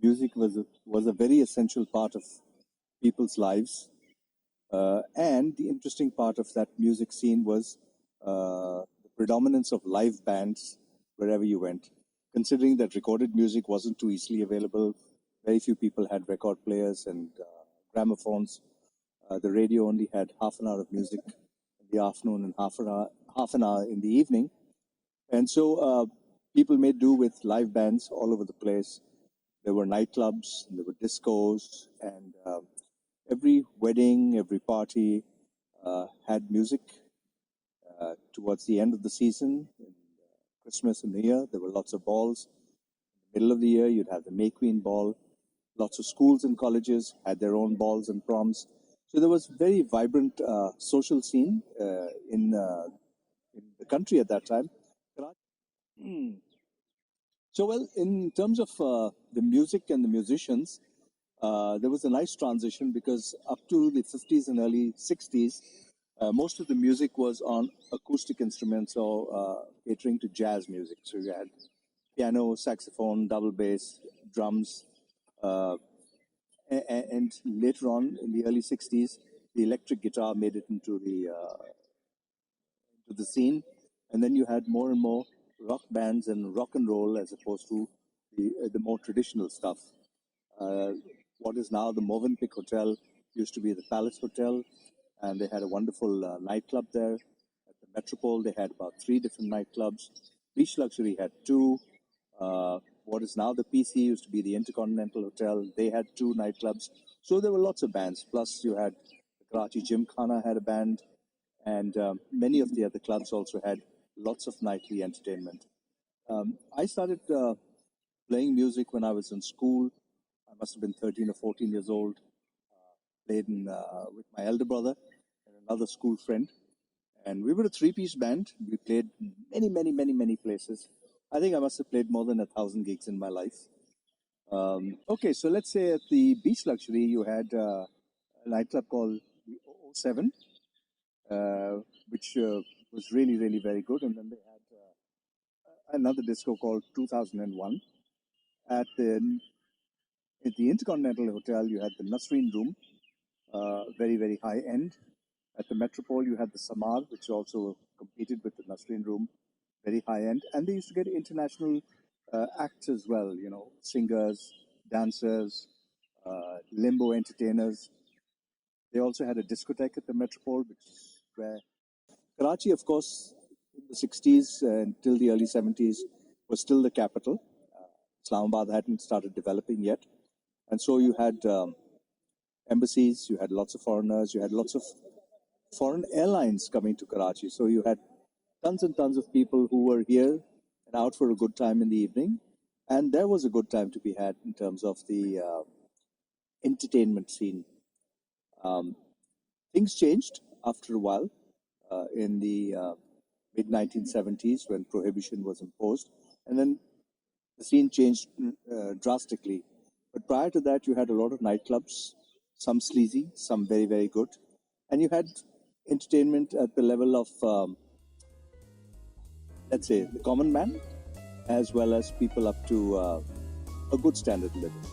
music was a very essential part of people's lives. And the interesting part of that music scene was the predominance of live bands wherever you went. Considering that recorded music wasn't too easily available, very few people had record players and gramophones. The radio only had half an hour of music in the afternoon and half an hour in the evening. And so people made do with live bands all over the place. There were nightclubs, and there were discos, and every wedding, every party had music. Towards the end of the season, in Christmas and New Year, there were lots of balls. In the middle of the year, you'd have the May Queen ball. Lots of schools and colleges had their own balls and proms. So there was very vibrant social scene in the country at that time. Hmm. So, well, in terms of the music and the musicians, there was a nice transition because up to the 50s and early 60s, most of the music was on acoustic instruments or catering to jazz music. So you had piano, saxophone, double bass, drums, and later on in the early 60s, the electric guitar made it into the scene. And then you had more and more rock bands and rock and roll as opposed to the more traditional stuff. What is now the Movenpick Hotel used to be the Palace Hotel, and they had a wonderful nightclub there. At the Metropole, they had about 3 different nightclubs. Beach Luxury had 2. What is now the PC used to be the Intercontinental Hotel. They had 2 nightclubs. So there were lots of bands. Plus you had the Karachi Gymkhana had a band, and many of the other clubs also had lots of nightly entertainment. I started playing music when I was in school. I must have been 13 or 14 years old. Played with my elder brother and another school friend. And we were a 3-piece band. We played many places. I think I must have played more than 1,000 gigs in my life. Okay, so let's say at the Beach Luxury, you had a nightclub called the 007, which was really very good. And then they had another disco called 2001. At the Intercontinental Hotel, you had the Nasreen Room, very high end. At the Metropole, you had the Samar, which also competed with the Nasreen Room, very high end. And they used to get international acts as well, you know, singers, dancers, limbo entertainers. They also had a discotheque at the Metropole, which is where Karachi, of course, in the 60s until the early 70s, was still the capital. Islamabad hadn't started developing yet. And so you had embassies, you had lots of foreigners, you had lots of foreign airlines coming to Karachi. So you had tons and tons of people who were here and out for a good time in the evening. And there was a good time to be had in terms of the entertainment scene. Things changed after a while in the mid-1970s when prohibition was imposed. And then the scene changed drastically. But prior to that, you had a lot of nightclubs, some sleazy, some very good. And you had entertainment at the level of, let's say, the common man, as well as people up to a good standard of living.